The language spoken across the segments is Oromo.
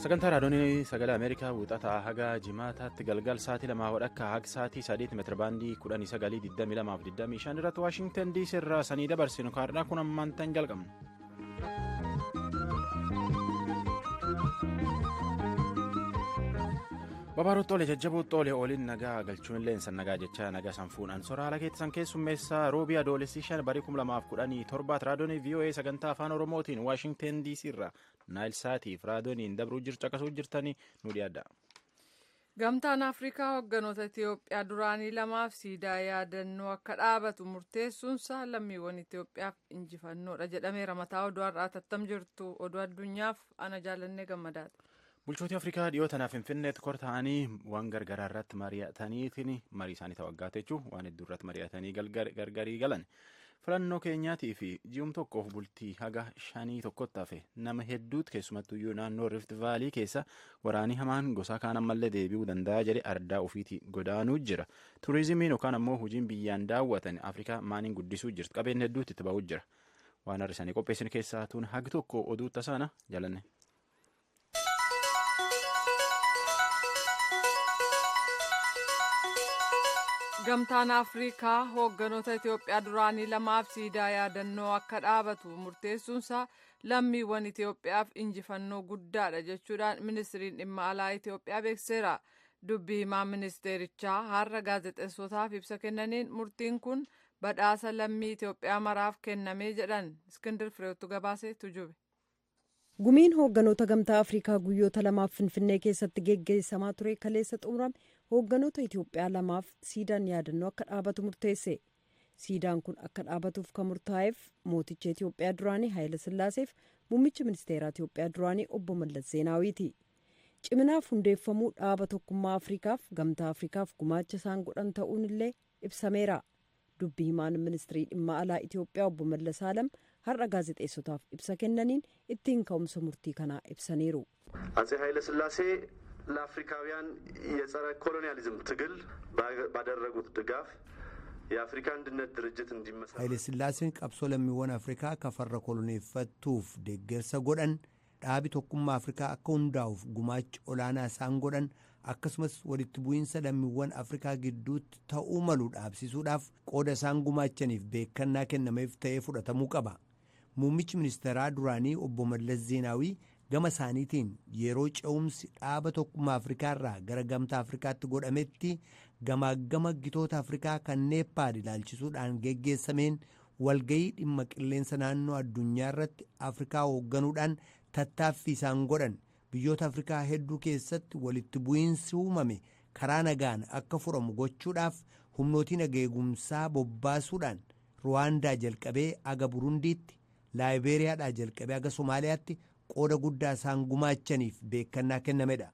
Sagantaa raadiyoon sagalee Ameerikaa wixataa haga jimaataatti galgal sa'aatii 2 akka haga sa'aatii 3 meetira baandii 1922 irratti Waashingtan DC irraa sanii dabarsinu kaardhaa kun ammaan tan jalqabna. Babaarutti oole jajjabuutti oole ooliin nagaa galchuun illee san nagaa jecha nagaa sanfuudhaan soraala keessan keessummeessaa roobii adoolessi 5 barii 2017 raadiyoon VOA sagantaa afaan oromootiin Waashingtan DC irraa naayilsaatiif raadiyooniin dabruu caqasuu jirtanii nu dhiyaadha. Gamtaan Afrikaa hogganoota Itiyoophiyaa duraanii lamaaf siidaa yaadannoo akka dhaabatu murteessuunsaa lammiiwwan Itiyoophiyaaf injifannoodha jedhameera. Mataa oduu har'aa tattam jirtu oduu addunyaaf ana jaalannee gammadaati. Bulchootii Afrikaa dhiyoo tanaaf Finfinneetti kor ta'anii waan gargaraa irratti mari'ataniitiin marii isaanii ta'aggaate jechuun waan hedduu irratti mari'atanii gargarii galan filannoo keenyaatii fi ji'um tokkoof bultii haga 5 hafe nama hedduutu keessumattuyyuu naannoo Rift Vaalii keessa waraanii hamaan gosa kaan ammallee deebi'uu danda'a jedhe ardaa ofiitii godaanuu jira. Turizimiin yookaan ammoo hojiin biyyaan daawwatan Afrikaa maaniin guddisuu jirti. Qabeenya hedduutti itti ba'uu jira. Waan har'isanii qopheessin keessaa tuun hagi tokko oduu tasaana jaalanne. Gamtaan Afrikaa hogganoota Itiyoophiyaa duraanii lamaaf siidaa yaadannoo akka dhaabatu murteessuunsaa lammiiwwan Itiyoophiyaaf injifannoo guddaadha jechuudhaan ministiriin dhimma alaa Itiyoophiyaa beekseera. Dubbii himaa ministeerichaa har'a gaazexeessotaaf ibsa kennaniin murtiin kun badhaasa lammii Itiyoophiyaa maraaf kennamee jedhan. Iskindir Fireetu gabaasee tujube. Gumiin hoogganoota gamtaa Afrikaa guyyoota lamaaf Finfinnee keessatti geggeessamaa ture kaleessa xumurame hoogganoota Itiyoophiyaa lamaaf siidaan yaadannoo akka dhaabatu murteesse. Siidaan kun akka dhaabatuuf kan murtaa'eef mooticha Itiyoophiyaa duraanii Haayile Sillaaseef muummichi ministeeraa Itiyoophiyaa duraanii obbo Mallas Zeenaawiiti. Ciminaaf hundeeffamuu dhaaba tokkummaa Afrikaaf gamtaa Afrikaaf gumaacha isaan godhan ta'uun illee ibsameera. Dubbii himaan ministirii dhimma alaa Itiyoophiyaa obbo Mallas Alam har'a gaazexeessotaaf ibsa kennaniin ittiin ka'umsa murtii kanaa ibsaniiru. አፄ ኃይለ ሥላሴ ለአፍሪካውያን የጸረ ኮሎኒያሊዝም ትግል ባደረጉት ድጋፍ የአፍሪካ አንድነት ድርጅት እንዲመሰረት ኃይለ ሥላሴን qabsoo lammiiwwan Afrikaa kafarra koloneeffattuuf deeggarsa godhan dhaabi tokkummaa Afrikaa akka hundaa'uuf gumaacha olaanaa isaan godhan akkasumas walitti bu'iinsa lammiiwwan Afrikaa gidduutti ta'uu malu dhaabsisuudhaaf qooda isaan gumaachaniif beekannaa kennameef ta'ee fudhatamuu qaba. Muummichi ministeeraa duraanii obbo Mallas Zeenaawii gama isaaniitiin yeroo ce'umsi dhaaba tokkummaa Afrikaa irraa gara gamtaa Afrikaatti godhametti gamaagama gitoota Afrikaa kan Neepaal ilaalchisuudhaan geggeessameen walgayii dhimma qilleensa naannoo addunyaa irratti Afrikaa hoogganuudhaan tattaaffii isaan godhan biyyoota Afrikaa hedduu keessatti walitti bu'iinsi uumame karaa nagaan akka furamu gochuudhaaf humnootii nageegumsaa bobbaasuudhaan Ruwaandaa jalqabee aga Burundiitti Laayiberiyaadhaa jalqabee aga Somaaliyaatti qooda guddaa isaan gumaachaniif beekannaa kennamedha.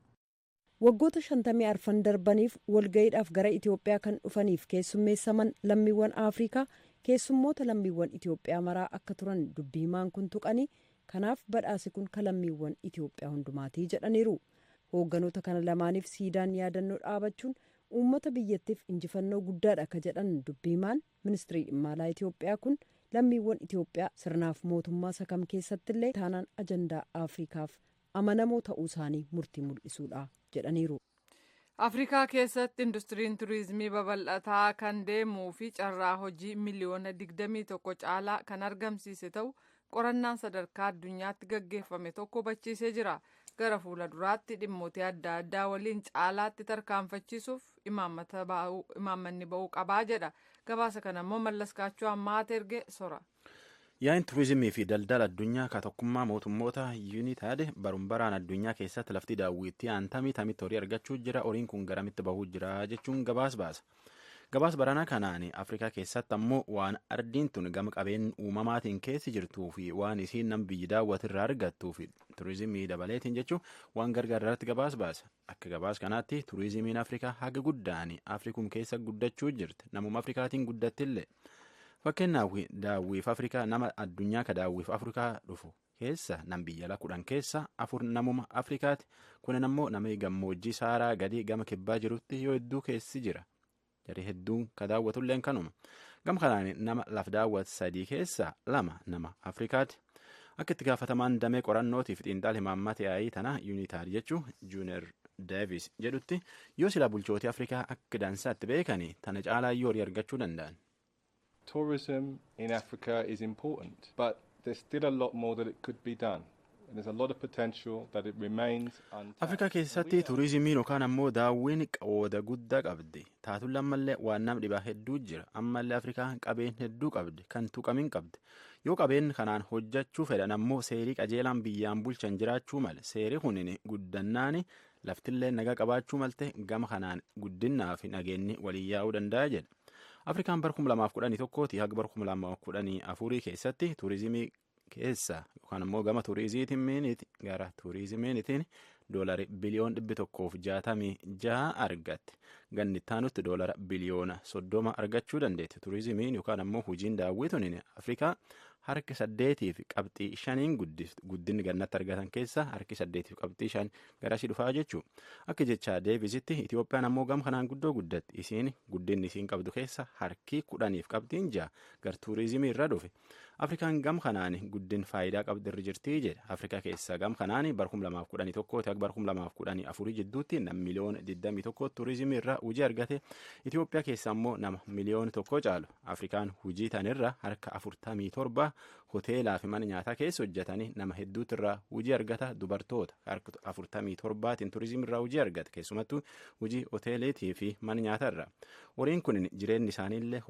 Waggoota 50 darbaniif walgayiidhaaf gara Itiyoophiyaa kan dhufaniif keessummeessaman lammiiwwan Afrikaa keessummoota lammiiwwan Itiyoophiyaa maraa akka turan dubbii himaan kun tuqanii kanaaf badhaasi kun kan lammiiwwan Itiyoophiyaa hundumaatii jedhaniiru. Hoogganoota kana lamaaniif siidaan yaadannoo dhaabachuun uummata biyyattiif injifannoo guddaadha akka jedhan dubbii himaan ministirii dhimma alaa Itiyoophiyaa kun lammiiwwan Itiyoophiyaa sirnaaf mootummaa sakam keessattillee taanaan ajandaa Afrikaaf amanamoo ta'uu isaanii murtii mul'isuudha jedhaniiru. Afrikaa keessatti industiriin turizimii babal'ataa kan deemuu fi carraa hojii miliyoona 21 caalaa kan argamsiise ta'u qorannaan sadarkaa addunyaatti gaggeeffame tokko hubachiisee jira. Gara fuula duraatti dhimmoota adda addaa waliin caalaatti tarkaanfachiisuuf imaammanni ba'uu qabaa jedha. Gabaasa kana immoo Mallas Kaachoo ammaata erge sora. Yaa'in turizimii fi daldala addunyaa ka tokkummaa mootummoota yuunitaad barumbaraan addunyaa keessatti lafti daawwitti tamitti horii argachuu jira horiin kun garamitti bahuu jira jechuun gabaas baasa. Gabaas baranaa kanaan Afrikaa keessatti ammoo waan ardiin tun gama qabeen uumamaatiin keessi jirtuu fi waan isiin nam biyyi daawwatirraa argattuu fi turizimii dabaleetiin jechuun waan gargaarratti gabaas baasa. Akka gabaas kanaatti turizimiin Afrikaa haga guddaan Afrikum keessa guddachuu jirti. Namuma Afrikaatiin guddattillee. Fakkeenyaaf daawwiif Afrikaa nama addunyaa ka daawwiif Afrikaa dhufu keessa nam biyya 10 keessa 4 namuma Afrikaati. Kunin ammoo nama gammoojjii saaraa gadi gama kibbaa jirutti yoo hedduu keessi jira. Jarii hedduun ka daawwatulleen kanuma. Gama kanaan nama laf daawwat 3 keessa 2 nama Afrikaati. Akka itti gaafatamaan damee qorannootiif xiinxal himaammata yaa'ii tana yuunitaar jechuu Juuner Deevis jedhutti yoo silaa bulchootii Afrikaa akka dansaatti beekanii tana caalaa yoo horii argachuu danda'an. Tourism in Africa is important, but there's still a lot more that it could be done. There's a lot of potential that it remains untapped. Afrikaa keessatti turizimiin yookaan ammoo daawwiin qooda guddaa qabdi. Taatuun ammallee waan nam dhibaa hedduu jira. Ammallee Afrikaan qabeen hedduu qabdi. Kan tuqamin qabdi. Yoo qabeen kanaan hojjechuu fedhan ammoo seerii qajeelaan biyyaan bulchan jiraachuu male. Seerii kunin guddannaan laftillee nagaa qabaachuu malte gama kanaan guddinaa fi nageenyi waliin yaa'uu danda'a jedha. Afrikaan bara 2011 haga bara 2014 keessatti turizimii keessa yookaan ammoo gama turizimiinitiin doolari biliyoon 166 argatte. Ganni ittaanutti doolara biliyoona 30 argachuu dandeetti. Turizimiin yookaan ammoo hojiin daawwituun Afrikaa harki 8 fi qabxii 5 guddinni gannatti argatan keessa harki 8 fi qabxii 5 garasi dhufaa jechuu. Akka jechaa Deevisitti Itoophiyaan ammoo gama kanaan guddoo guddatti. Isiin guddinni isiin qabdu keessa harki 10 fi qabxiin 6 gar turizimii irra dhufe. Afrikaan gam kanaan guddin faayidaa qabdi irra jirti jedha. Afrikaa keessa gam kanaan bara 2011 haga bara 2014 jidduutti nama miliyoona 21 turizimii irraa hojii argate. Itoophiyaa keessa ammoo nama miliyoona 1 caalu. Afrikaan hojii tanirra harka 47 hoteelaa fi mana nyaataa keessa hojjetanii nama hedduutu irraa hojii argata. Dubartoota harka 47tiin turizimii irraa hojii argata. Keessumattuu hojii hoteeleetii fi mana nyaataa irraa. Horiin kun jireenyi isaaniillee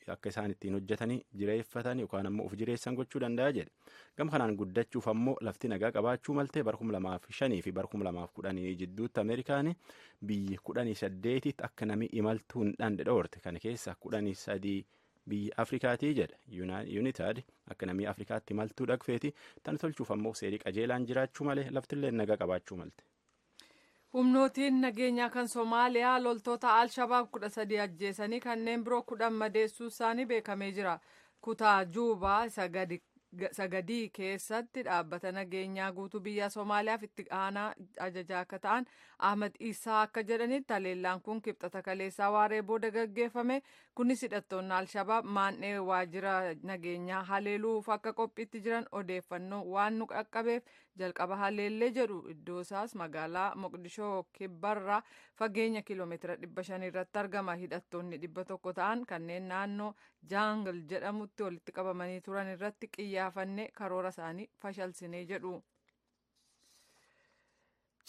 akka isaan ittiin hojjetanii jireeffatan yookaan ammoo of jireessan gochuu danda'a jedha. Gama kanaan guddachuuf ammoo lafti nagaa qabaachuu malte bara 2005 fi bara 2010 jidduutti Ameerikaan biyyi 18tti akka namni imaltuu hin dhoorte. Kana keessa 13 biyya Afrikaatii jedha. Yuunitaad akka namni Afrikaatti imaltuu dhaqfeeti. Tan tolchuuf ammoo seerii qajeelaan jiraachuu malee laftillee nagaa qabaachuu malte. Humnootiin nageenyaa kan Somaaliyaa loltoota Al-Shabaab 13 ajjeesanii kanneen biroo 10 madeessuu isaanii beekamee jira. Kutaa Juubaa sagadii keessatti dhaabbata nageenyaa guutuu biyya Somaaliyaaf itti aanaa ajajaa akka ta'an Ahmad Isaa akka jedhanitti haleellaan kun kibxata kaleessaa waaree booda gaggeeffame. Kunis hidhattoonni Al-Shabaab maandhee waajjira nageenyaa haleeluuf akka qophiitti jiran odeeffannoo waan nu qaqqabeef jalqaba haleellee jedhu. Iddoo isaas magaalaa Moqdishoo kibbarraa fageenya kiiloomeetira 500 irratti argama. Hidhattoonni 100 ta'an kanneen naannoo Jaangil jedhamutti walitti qabamanii turan irratti xiyyeeffannee karoora isaanii fashalsinee jedhu.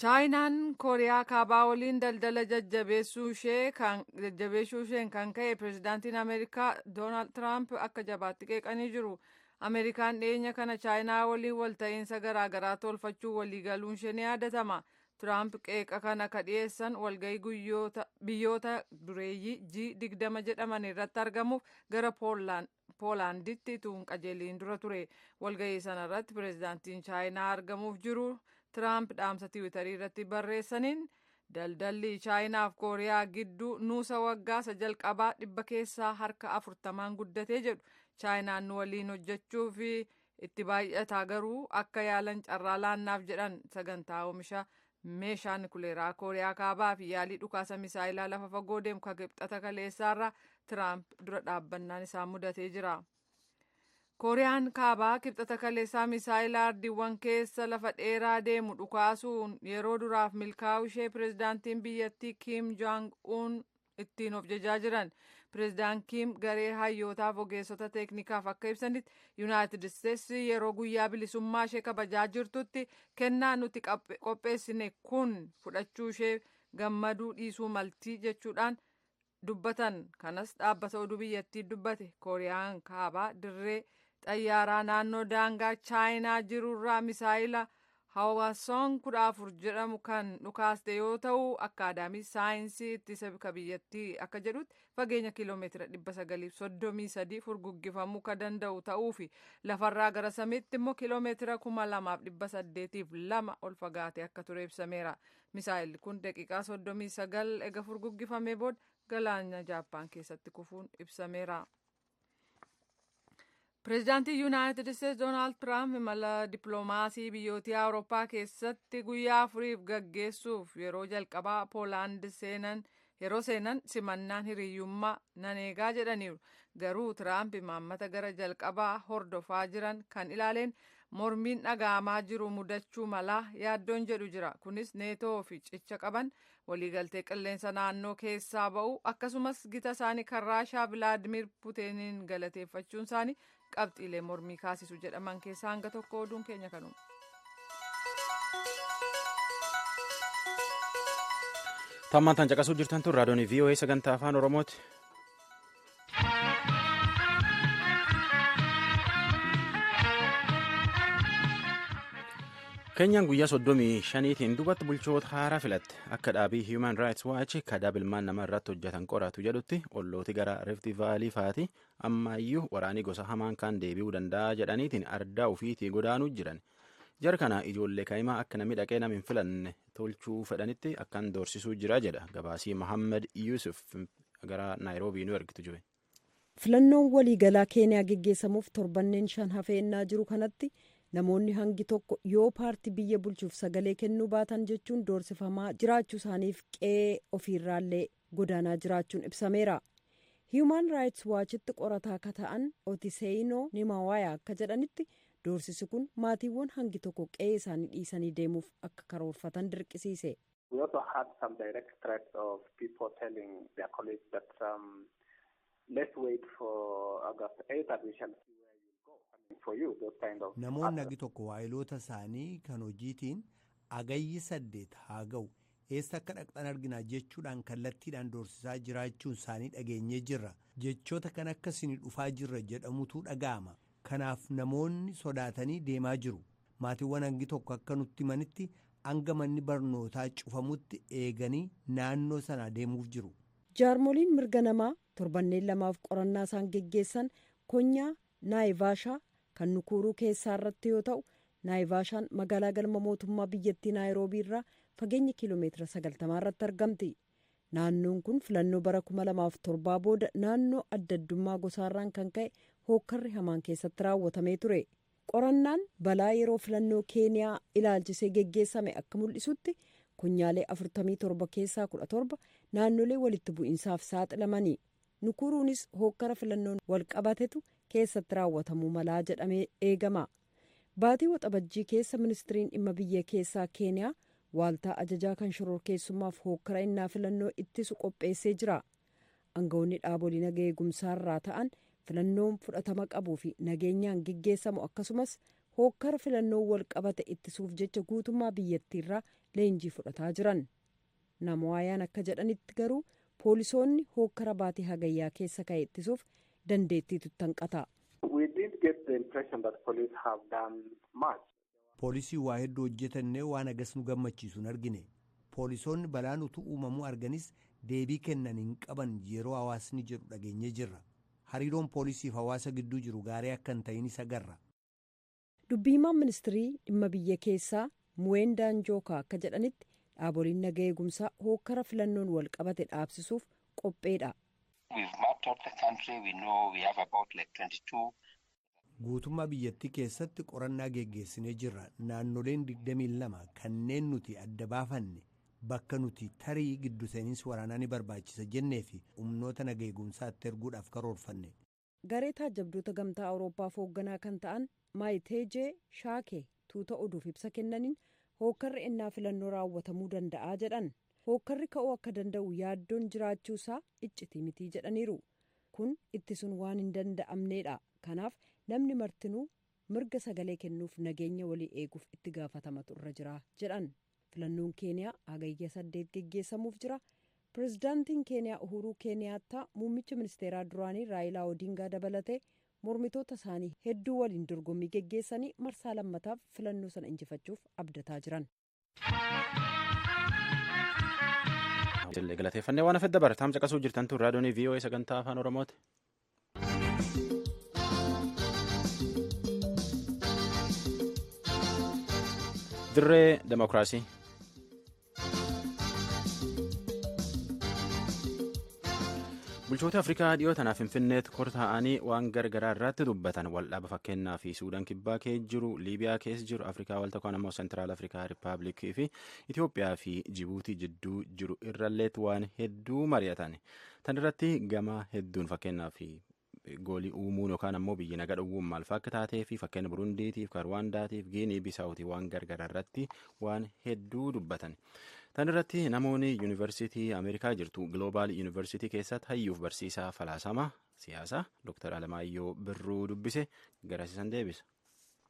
Chaayinaan Kooriyaa kaabaa waliin daldala jajjabeessuu isheen kan ka'e pirezidaantiin Ameerikaa Doonaald Tiraamp akka jabaatti qeeqanii jiru. Ameerikaan dhiyeenya kana Chaayinaa waliin walta'iinsa garaagaraa tolfachuu waliigaluun ishee ni yaadatama. Tiraamp qeeqa kana ka dhiyeessan walgahii biyyoota dureeyyii G20 jedhaman irratti argamuuf gara Poolaanditti tuun qajeeliin dura ture. Walgahii sanarratti pirezidaantiin Chaayinaa argamuuf jiru. Tiraamp dhaamsa tiwiitarii irratti barreessaniin daldalli Chaayinaaf Kooriyaa gidduu nuusa waggaa isa jalqabaa 100 keessaa harka 40 guddatee jedhu. Chaayinaan nu waliin hojjechuu fi itti baay'ataa garuu akka yaalan carraa laannaaf jedhan. Sagantaa oomisha meeshaa nukuleeraa Kooriyaa kaabaa fi yaalii dhukaasa misaayilaa lafa fagoo deemu ka kibxata kaleessaarra Tiraamp dura dhaabbannaan isaan mudatee jira. Kooriyaan kaabaa kibxata kaleessaa misaayilaa ardiiwwan keessa lafa dheeraa deemu dhukaasuun yeroo duraaf milkaa'uu ishee pirezidaantiin biyyattii Kim Jong-un ittiin of jajaa jiran. Pireezidaan Kim garee hayyootaaf ogeessota teeknikaaf akka ibsanitti Yuunaayitid Isteetsi yeroo guyyaa bilisummaa ishee kabajaa jirtutti kennaa nuti qopheessine kun fudhachuu ishee gammaduu dhiisuu maltii jechuudhaan dubbatan. Kanas dhaabbata oduu biyyattii dubbate. Kooriyaan kaabaa dirree xayyaaraa naannoo daangaa Chaayinaa jirurraa misaayila Hawaasoon 14 jedhamu kan dhukaaste yoo ta'u akkaadaamii saayinsii ittisa biyyattii akka jedhutti fageenya kiiloomeetira 933 furguggifamuu ka danda'u ta'uu fi lafarraa gara samiitti immoo kiiloomeetira 2802 ol fagaatee akka ture ibsameera. Misaayilli kun daqiiqaa 39 ega furguggifamee booda galaana Jaappaan keessatti kufuun ibsameera. Pireezidaantii Yuunaayitid Isteetsi Doonaald Tiraamp imala dippiloomaasii biyyoota Awurooppaa keessatti guyyaa 4 gaggeessuuf yeroo jalqabaa Poolaand yeroo seenan simannaan hiriyyummaa nan eegaa jedhaniiru. Garuu Tiraamp imaammata gara jalqabaa hordofaa jiran kan ilaaleen mormiin dhaga'amaa jiru mudachuu malaa yaaddoon jedhu jira. Kunis neetoo fi cicha qaban waliigaltee qilleensa naannoo keessaa ba'u akkasumas gita isaanii kan Raashaa Vilaadimir Puutiniin galateeffachuun isaanii qabxiilee mormii kaasisu jedhaman keessaa hanga tokko oduun keenya kanuma. Tammantaan caqasuu jirtan tun raadiyoon VOA sagantaa afaan Oromooti. Keenyaan guyyaa 35tiin duubatti bulchoota haaraa filatte akka dhaabii Human Rights Watch kadaa bilmaan namaa irratti hojjetan qoratu jedhutti ollooti gara Rift Valley faati ammaayyuu waraanii gosa hamaan kan deebi'uu danda'a jedhaniitiin ardaa ofiitii godaanuu jiran. Jara kana ijoollee kaa'imaa akka namni dhaqee nama hin filanne tolchuu fedhanitti akkan doorsisuu jira jedha gabaasii Mohammed Yusuf gara Naayiroobii nu ergitu jiru. Filannoon waliigalaa Keeniyaa geggeessamuuf torbanneen 5 hafeennaa jiru kanatti namoonni hangi tokko yoo paartii biyya bulchuuf sagalee kennuu baatan jechuun doorsifamaa jiraachuu isaaniif qe'ee ofiirraallee godaanaa jiraachuun ibsameera. Human Rights Watchitti qorataa akka ta'an Otiseyinoo Nimawaayaa akka jedhanitti doorsisi kun maatiiwwan hangi tokko qe'ee isaanii dhiisanii deemuuf akka karoorfatan dirqisiise. We also had some direct threats of people telling their colleagues that let's wait for August 8th and we shall see where you'll go. I mean, for you, those kind of... Namoonni hangi tokko waayiloota isaanii kan hojiitiin agayyi 8 haa ga'u eessa akka dhaqxan arginaa jechuudhaan kallattiidhaan doorsisaa jiraachuun isaanii dhageenyee jirra. Jechoota kan akkasiin dhufaa jirra jedhamutu dhaga'ama. Kanaaf namoonni sodaatanii deemaa jiru. Maatiiwwan hangi tokko akka nutti himanitti hanga manni barnootaa cufamutti eeganii naannoo sana deemuuf jiru. Jaarmoliin mirga namaa torbanneen 2 qorannaa isaan geggeessan konyaa Naayivaashaa kan Nukuuruu keessaa irratti yoo ta'u, Naayivaashaan magaalaa galma mootummaa biyyattii Naayiroobii irraa fageenya kiiloomeetira 90 irratti argamti. Naannoon kun filannoo bara 2007 booda naannoo adda addummaa gosaarraan kan ka'e hookkarri hamaan keessatti raawwatamee ture. Qorannaan balaa yeroo filannoo Keeniyaa ilaalchisee geggeessame akka mul'isutti kunyaalee 47 keessaa 17 naannolee walitti bu'iinsaaf saaxilamanii. Nukuruunis hookkara filannoon wal qabatetu keessatti raawwatamuu malaa jedhamee eegama. Baatii waxabajjii keessa ministiriin dhimma biyya keessaa Keeniyaa waaltaa ajajaa kan shororkeessummaaf hookkara innaa filannoo ittisu qopheessee jira. Aangawoonni dhaabolee nagaa eegumsaarraa ta'an filannoon fudhatama qabuu fi nageenyaan geggeessamu akkasumas hookkara filannoo wal qabate ittisuuf jecha guutummaa biyyattiirraa leenjii fudhataa jiran. Namoayaan akka jedhanitti garuu poolisoonni hookkara baatii hagayyaa keessa ka'e ittisuuf dandeettiitu tanqata. We did get the impression that police have done much. Poolisii waa hedduu hojjetannee waan agas nu gammachiisu hin argine. Poolisoonni balaan utuu uumamuu arganis deebii kennan hin qaban yeroo hawaasni jedhu dhageenye jirra. Hariiroon poolisiif hawaasa gidduu jiru gaarii akka hin ta'in isa agarra. Dubbiimaan ministirii dhimma biyya keessaa Muwendaan Jookaa akka jedhanitti dhaaboliin nagaa eegumsaa hookkara filannoon wal qabate dhaabsisuuf qopheedha. Guutummaa biyyattii keessatti qorannaa geggeessinee jirra. Naannoleen 22 kanneen nuti adda baafanne bakka nuti tarii giddu seeninsi waraanaa ni barbaachisa jennee fi humnoota nagaa eegumsaatti erguudhaaf karoorfanne. Garee taajabdoota gamtaa Awuroopaaf hoogganaa kan ta'an Maayiteejee Shaakee tuuta oduuf ibsa kennaniin hookkarri ennaa filannoo raawwatamuu danda'a jedhan. Hookkarri ka'uu akka danda'u yaaddoon jiraachuusaa iccitii mitii jedhaniiru. Kun ittisuun waan hin danda'amneedha. Kanaaf namni martinuu mirga sagalee kennuuf nageenya walii eeguuf itti gaafatamatu irra jira jedhan. Filannoon Keeniyaa hagayya 8 geggeessamuuf jira. Pireezidaantiin Keeniyaa Uhuruu Keeniyaattaa muummicha ministeeraa duraanii Raayilaa Odingaa dabalatee mormitoota isaanii hedduu waliin dorgommii geggeessanii marsaa lammataaf filannoo sana injifachuuf abdataa jiran. Galateeffannee waan afedda barataan caqasuu jirtan tun raadiyoon VOA sagantaa afaan Oromooti. Dirree Demokiraasii. Bulchoota Afrikaa dhiyoo tanaaf Finfinneetti kortaa'anii waan gargaraa irratti dubbatan waldhaaba fakkeenyaa fi Suudaan kibbaa keessa jiru, Liibiyaa keessa jiru, Afrikaa wal tokkoon ammoo Seentiraal Afrikaa Rippaabilikii fi Itoophiyaa fi Jibuutii jidduu jiru irralleetti waan hedduu mari'atan. Tan irratti gama hedduun fakkeenyaa fi goolii uumuun yookaan ammoo biyyi naga dhowwuun maal akka taatee fi fakkeenya Burundiitiif, Ruwaandaatiif, Giinii Bisaawutii waan gargaraa irratti waan hedduu dubbatan. Tan irratti namoonni yuunivarsiitii Ameerikaa jirtu Global Yuunivarsiitii keessatti hayyuuf barsiisaa falaasama siyaasaa Dr. Alamaayyoo Birruu dubbise garasiisan deebisa.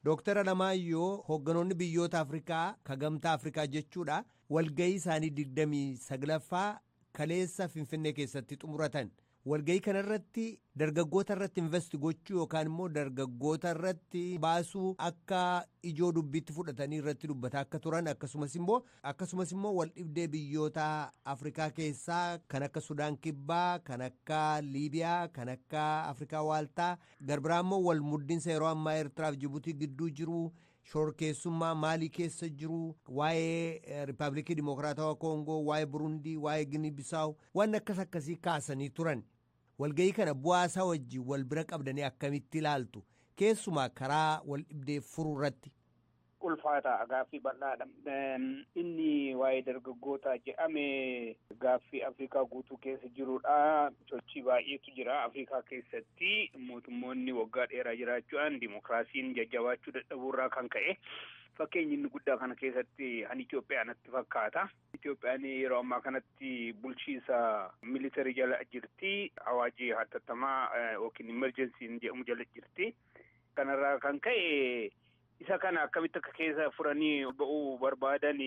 Dr. Alamaayyoo hoogganoonni biyyoota Afrikaa ka gamtaa Afrikaa jechuudha walgahii isaanii 29ffaa kaleessa Finfinnee keessatti xumuratan. Walgahii kanarratti dargaggoota irratti investi gochuu yookaan immoo dargaggoota irratti baasuu akka ijoo dubbiitti fudhatanii irratti dubbataa akka turan akkasumas immoo wal dhibdee biyyoota Afrikaa keessaa kan akka Sudaan Kibbaa, kan akka Liibiyaa, kan akka Afrikaa Waaltaa garbiraa immoo wal muddinsa yeroo ammaa Eertiraaf Jibuutii gidduu jiru. Shorkeessummaa Maalii keessa jiru waa'ee Rippaabilikii Dimokiraatawaa Koongoo, waa'ee Burundii, waa'ee Giinii Bisaawu waan akkasii kaasanii turan. Walgahii kana bu'aasaa wajjin wal bira qabdanii akkamitti ilaaltu keessumaa karaa wal dhibdee furuu irratti. Ulfaata gaaffii bal'aadha. Inni waa'ee dargaggoota jedhame gaaffii Afrikaa guutuu keessa jirudha. Sochii baay'eetu jira Afrikaa keessatti mootummoonni waggaa dheeraa jiraachuudhaan dimokiraasiin jajjabaachuu dadhabuurraa kan ka'e fakkeenyi inni guddaa kana keessatti han Itoophiyaa natti fakkaata. Itoophiyaan yeroo ammaa kanatti bulchiisa militarii jala jirti. Awaajii hatattamaa yookiin emergensiin jedhamu jala jirti. Kanarraa kan ka'e isa kana akkamitti akka keessa furanii ba'uu barbaadan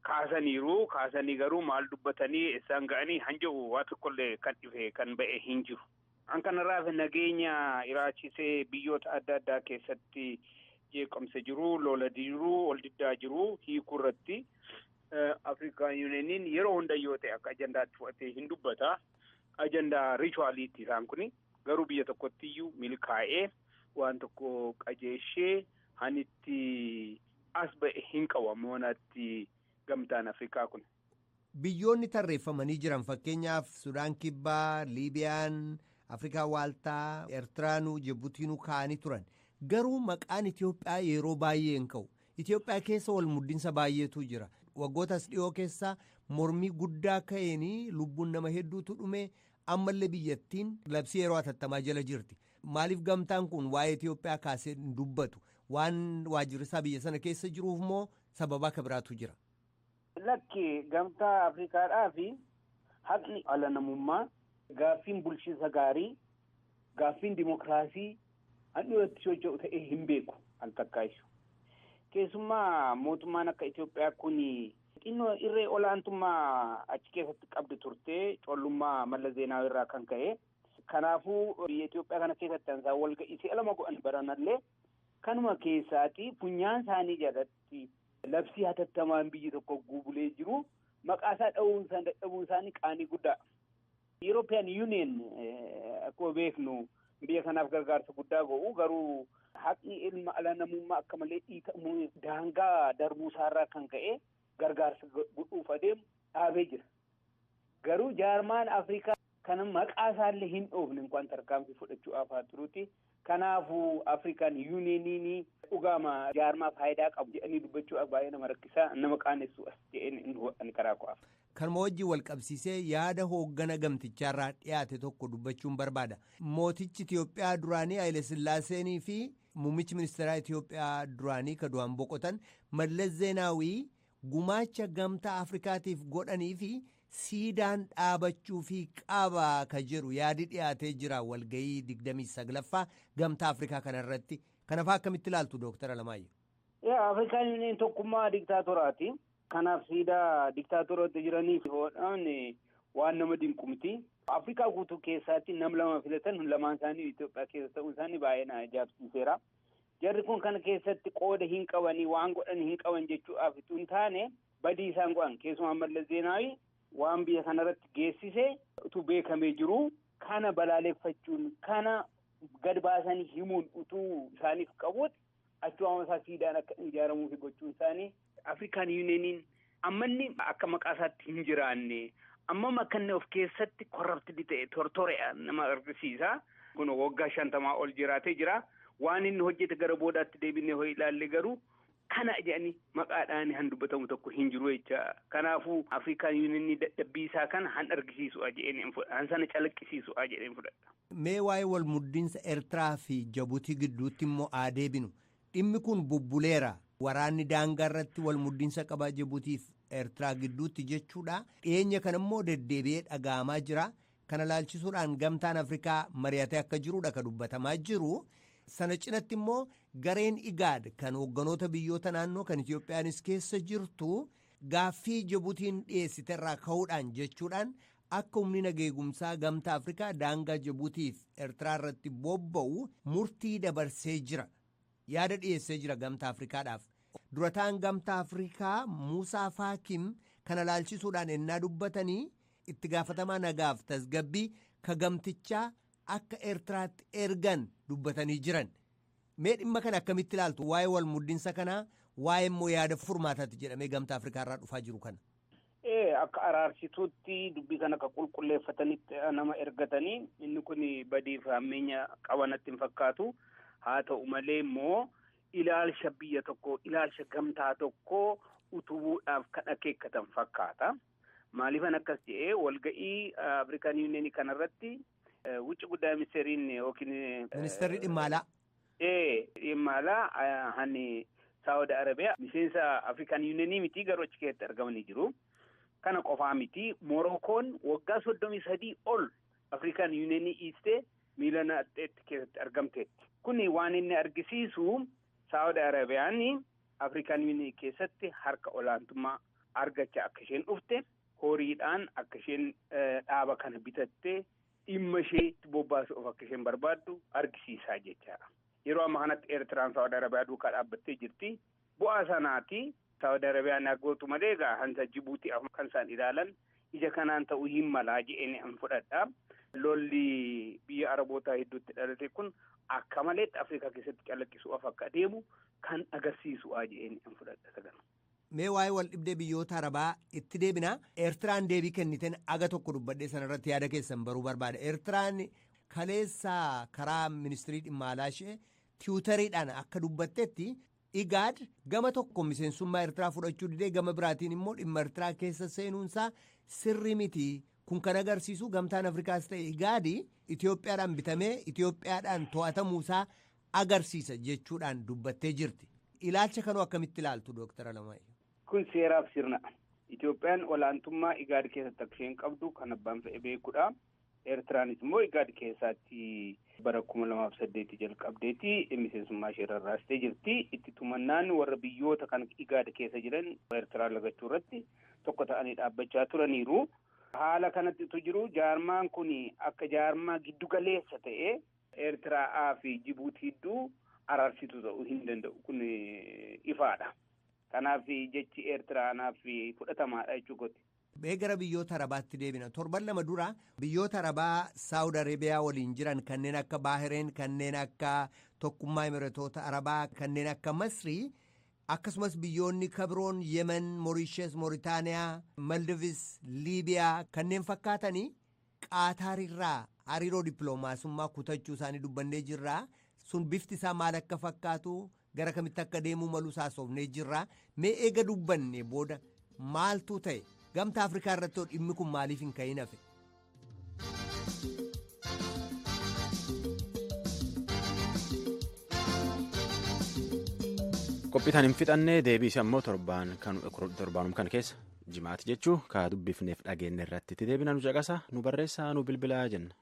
kaasanii garuu maal dubbatanii isaan ga'anii hanja'u waa tokkollee kan dhufe kan ba'e hin jiru. An kanarraaf nageenya iraachisee biyyoota adda addaa keessatti jeeqamsa jiru, lola jiru, ol diddaa jiru hiikuu irratti Afrikaan Yuuniyeeniin yeroo hunda yoo ta'e akka ajandaatti fudhatee hin dubbata. Ajandaa richuwaaliitti isaan kuni garuu biyya tokkottiyyuu milkaa'ee waan tokko qajeeshee hanitti as ba'e hin qabamoonatti gamtaan Afrikaa kun. Biyyoonni tarreeffamanii jiran fakkeenyaaf Sudaan Kibbaa, Liibiyaan, Afrikaa Waaltaa, Eertiraanuu, Jibuutiinuu kaa'anii turan. Garuu maqaan Itoophiyaa yeroo baay'ee hin ka'u. Itoophiyaa keessa wal muddinsa baay'eetu jira. Waggootas dhiyoo keessa mormii guddaa ka'eenii lubbuun nama hedduutu dhume ammallee biyyattiin labsii yeroo hatattamaa jala jirti. Maaliif gamtaan kun waa'ee Itoophiyaa kaasee hin dubbatu? Waan waajjirri isaa biyya sana keessa jiruuf moo sababa akka biraatu jira? Lakki gamtaa Afrikaadhaa fi haqni ala namummaa, gaaffiin bulchiinsa gaarii, gaaffiin dimokiraasii hanni irratti socho'u ta'ee hin beeku al takkaayisu. Keessumaa mootummaan akka Itoophiyaa kun xinnoo irree olaantummaa achi keessatti qabdu turte collummaa Mallas Zeenaawii irraa kan ka'e. Kanaafuu biyya Itoophiyaa kana keessatti ansaan walga'ii si'a lama godhan baranallee kanuma keessaati funyaan isaanii jalatti labsii hatattamaan biyyi tokko guubulee jiru maqaasaa dadhabuun isaanii qaanii guddaa. European Union akkuma beeknu biyya kanaaf gargaarsa guddaa godhu garuu haqni ilma ala namummaa akka malee dhiitamu daangaa darbuusaarraa kan ka'e gargaarsa godhuuf adeemu dhaabee jira. Garuu jaarmaan Afrikaa kana maqaasaallee hin dhoofne inkaan tarkaanfii fudhachuu afaa turuuti. Kanaafuu Afrikaan Yuuniyeeniin dhugaama jaarmaa faayidaa qabu jedhanii dubbachuu baay'ee nama rakkisaa nama qaanessu as jedheen karaa qo'aaf. Kanuma wajjin wal qabsiisee yaada hooggana gamtichaarraa dhiyaate tokko dubbachuun barbaada. Mootichi Itoophiyaa duraanii Haile Sillaaseenii fi muummichi ministeeraa Itoophiyaa duraanii ka du'an boqotan Mallas Zeenaawii gumaacha gamtaa Afrikaatiif godhanii fi siidaan dhaabachuu fi qaba ka jedhu yaadi dhiyaatee jira walgahii 29ffaa gamtaa Afrikaa kanarratti. Kanaafaa akkamitti ilaaltu Dr. Alamaayyoo? Afrikaan Yuuniyeeniin tokkummaa diktaatoraati. Kanaaf siidaa diktaatoroota jiraniif hodhaan waan nama dinqu miti. Afrikaa guutuu keessaatti nam lama filatan lamaan isaanii Itoophiyaa keessa ta'uun isaanii baay'ee na ajaa'ibsiiseera. Jarri kun kana keessatti qooda hin qabanii waan godhan hin qaban jechuudhaaf utuu hin taane badii isaan godhan keessumaa Mallas Zeenaawii waan biyya kanarratti geessise utuu beekamee jiru kana balaaleffachuun kana gad baasanii himuun utuu isaaniif qabuuti achuun isaa siidaan akka ijaaramuuf gochuun isaanii. Afrikaan Yuuniyeeniin ammanni akka maqaasaatti hin jiraanne ammam akka inni of keessatti korraptidii ta'e tortore'a nama argisiisa. Kun waggaa 50 ol jiraatee jira. Waan inni hojjete gara boodaatti deebinee hoo ilaalle garuu kana jedhanii maqaadhaan han dubbatamu tokko hin jiru jecha. Kanaafuu Afrikaan Yuuniyeeniin dadhabbii isaa kana han argisiisu'a jedheen han sana calaqqisiisu'a jedheen fudhadha. Mee waa'ee wal muddiinsa Eertiraa fi Jabuutii gidduutti immoo adeebinu. Dhimmi kun bubbuleera. Waraanni daangaa irratti wal muddiinsa qabaa Jabuutii fi Eertiraa gidduutti jechuudha. Dhiyeenya kana immoo deddeebi'ee dhaga'amaa jira. Kana laalchisuudhaan gamtaan Afrikaa mari'atee akka jiruudha kan dubbatamaa jiru. Sana cinatti immoo gareen IGAD kan hoogganoota biyyoota naannoo kan Itoophiyaanis keessa jirtu gaaffii Jabuutiin dhiyeessite irraa ka'uudhaan jechuudhaan akka humni nageegumsaa gamtaa Afrikaa daangaa Jabuutii fi Eertiraa irratti bobba'u murtii dabarsee jira. Yaada dhiyeessee jira gamtaa Afrikaadhaaf. Durataan gamtaa Afrikaa Muusaa Faakim kana laalchisuudhaan ennaa dubbatanii itti gaafatamaa nagaaf tasgabbii ka gamtichaa akka Eertiraatti ergan dubbatanii jiran. Mee dhimma kana akkamitti ilaaltu? Waa'ee wal muddiinsa kanaa, waa'ee immoo yaada furmaataatti jedhamee gamtaa Afrikaa irraa dhufaa jiru kana. Akka araarsituutti dubbii kana akka qulqulleeffatanitti nama ergatanii inni kun badiif hammeenya qabanatti hin fakkaatu. Haa ta'u malee immoo ilaalcha biyya tokkoo, ilaalcha gamtaa tokkoo utubuudhaaf kan akeekkatan fakkaata. Maaliifan akkas jedhee walga'ii Afrikaan Yuuniyeenii kanarratti wucci guddaa ministeeriin yookiin ministeerri dhimma alaa. Dhimma alaa hani Saawudi Arabiyaa miseensa Afrikaan Yuuniyeenii miti garuu achi keessatti argamanii jiru. Kana qofaa miti Morookoon waggaa 33 ol Afrikaan Yuuniyeenii dhiistee miila naxxeetti keessatti argamteetti. Kuni waan inni argisiisu Saawudi Arabiyaan Afrikaan Yuuniyeenii keessatti harka olaantummaa argachaa akka isheen dhufte horiidhaan akka isheen dhaaba kana bitattee dhimma isheetti bobbaasuuf akka isheen barbaaddu argisiisaa jechaadha. Yeroo amma kanatti Eertiraan Saawudi Arabiyaa duukaa dhaabbattee jirti. Bu'aa sanaati Saawudi Arabiyaan gootu malee egaa hansa Jibuutii kan isaan ilaalan ija kanaan ta'uu hin malaa jedheen an fudhadha. Lolli biyya Arabootaa hedduutti dhalate kun akka maleetti Afrikaa keessatti calaqqisuuf akka adeemu kan agarsiisu'a jedheen an fudhadha sagana. Mee waa'ee wal dhibdee biyyoota Arabaa itti deebina. Eertiraan deebii kenniten aga tokko dubbadhee sanarratti yaada keessan baruu barbaada. Eertiraan kaleessa karaa ministirii dhimma alaa ishee tiwutariidhaan akka dubbattetti IGAD gama tokko miseensummaa Eertiraa fudhachuu didee gama biraatiin immoo dhimma Eertiraa keessa seenuunsaa sirrii miti. Kun kan agarsiisu gamtaan Afrikaas ta'e IGAD Itoophiyaadhaan bitamee Itoophiyaadhaan to'atamuusaa agarsiisa jechuudhaan dubbattee jirti. Ilaalcha kanoo akkamitti ilaaltu Dr. Alamaayyoo? Kun seeraaf sirna. Itoophiyaan olaantummaa IGAD keessatti akka isheen qabdu kan abbaan fe'e beekudha. Eertiraanis immoo IGAD keessatti bara 2008 jalqabdeeti miseensummaa ishee rarraastee jirti. Itti tumannaan warra biyyoota kan IGAD keessa jiran Eertiraa lagachuu irratti tokko ta'anii dhaabbachaa turaniiru. Haala kanattitu jiru jaarmaan kun akka jaarmaa giddugaleessa ta'e Eertiraa fi Jibuutii gidduu araarsitu ta'uu hin danda'u. Kun ifaadha. Kanaaf jechi Eertiraanaaf fudhatamaadha jechuudha. Gara biyyoota Arabaatti deebina. Torban lama dura biyyoota Arabaa Saawudi Arabiyaa waliin jiran kanneen akka Baahireen, kanneen akka Tokkummaa Imiratoota Arabaa, kanneen akka Masrii, akkasumas biyyoonni kabiroon Yemen, Moorishees, Mooritaaniyaa, Maldivis, Liibiyaa kanneen fakkaatanii Qaataarirraa hariiroo dippiloomaasummaa kutachuu isaanii dubbannee jirra. Sun bifti isaa maal akka fakkaatu gara kamitti akka deemuu malu saasofnee jirra. Mee eega dubbanne booda maaltu ta'e? Gamtaa Afrikaa irratti dhimmi kun maaliif hin ka'in hafe? Qophiitaan hin fixannee deebiis ammoo torbaanum kan keessa jimaati jechuu kaa dubbifneef dhageenne irratti itti deebina nu caqasa nu barreessaa nu bilbilaa jenna.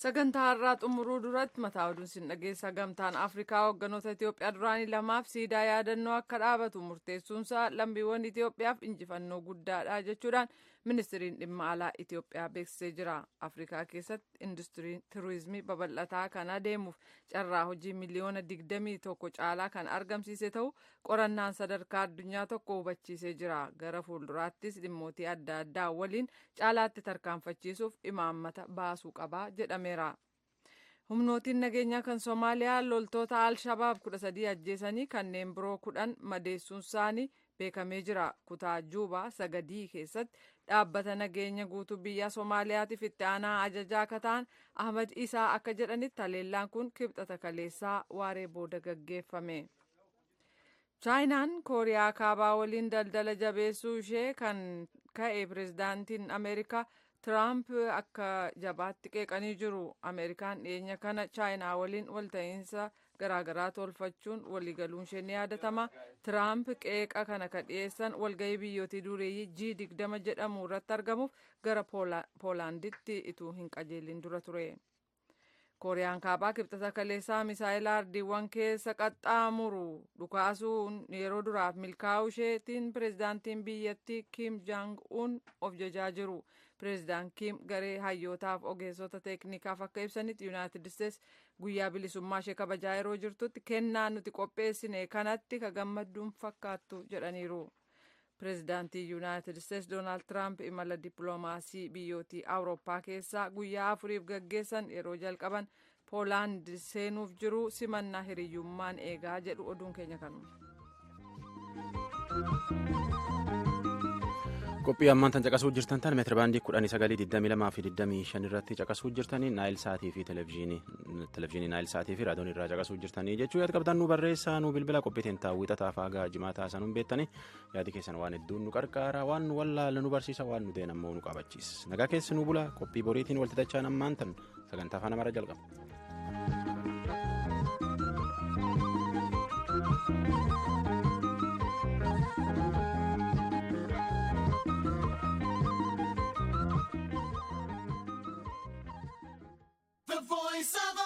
Sagantaa har'aa xumuruu duratti mataa oduun sin dhageessa. Gamtaan Afrikaa hoogganoota Itoophiyaa duraanii lamaaf siidaa yaadannoo akka dhaabatu murteessuunsaa lammiiwwan Itoophiyaaf injifannoo guddaadha jechuudhaan ministiriin dhimma alaa Itoophiyaa beeksisee jira. Afrikaa keessatti industiriin turizimii babal'ataa kan adeemuuf carraa hojii miliyoona 21 caalaa kan argamsiise ta'u qorannaan sadarkaa addunyaa tokko hubachiisee jira. Gara fuulduraattis dhimmootii adda addaa waliin caalaatti tarkaanfachiisuuf imaammata baasuu qaba jedhameera. Humnootiin nageenyaa kan Somaaliyaa loltoota Al-Shabaab 13 ajjeesanii kanneen biroo 10 madeessuun isaanii beekamee jira. Kutaa Juubaa Sagadii keessatti dhaabbata nageenya guutuu biyya Somaaliyaatiif itti aanaa ajajaa akka ta'an Ahmad Isaa akka jedhanitti haleellaan kun kibxata kaleessaa waaree booda gaggeeffame. Chaayinaan Kooriyaa Kaabaa waliin daldala jabeessuu ishee kan ka'e pireezidaantiin Ameerikaa Tiraamp akka jabaatti qeeqanii jiru. Ameerikaan dhiyeenya kana chaayinaa waliin walta'iinsa garaagaraa tolfachuun waliigaluun ishee ni yaadatama. Tiraamp qeeqa kana ka dhiyeessan walgahii biyyootii dureeyyii G20 jedhamu irratti argamuuf gara Poolaanditti ituu hin qajeelin dura ture. Kooriyaan kaabaa kibxata kaleessaa misaayila ardiiwwan keessa qaxxaamuru dhukaasuun yeroo duraaf milkaa'uu isheetiin pireezidaantiin biyyattii Kim Jong Un of jajaa jiru. Pireezidaant Kim garee hayyootaaf ogeessota teeknikaaf akka ibsanitti Yuunaayitid Isteets guyyaa bilisummaa ishee kabajaa yeroo jirtutti kennaa nuti qopheessine kanatti ka gammadduun fakkaattu jedhaniiru. Pireezidaantii Yuunaayitid Isteets Doonaald Tiraamp imala dippiloomaasii biyyootii Awurooppaa keessaa guyyaa 4 gaggeessan yeroo jalqaban Poolaand seenuuf jiru simannaa hiriyyummaan eegaa jedhu oduun keenya kanuma. Qophii ammaan tan caqasuu jirtan tan meetira baandii 1922 fi 25 irratti caqasuu jirtanii naayil saatii fi televezyiinii naayil saatii fi raadiyoon irraa caqasuu jirtanii jechuu yaada qabdan nu barreessaa nu bilbila qophiitiin taawwixataa faagaa jimaataa sanuun beektanii yaadi keessan waan hedduun nu qarqaara waan nu wallaala nu barsiisa waan nu deen ammoo nu qabachiisa nagaa keessi nu bula qophii boriitiin walitti dachaan ammaan tan sagantaa afaan amaaraa jalqaba. Voice of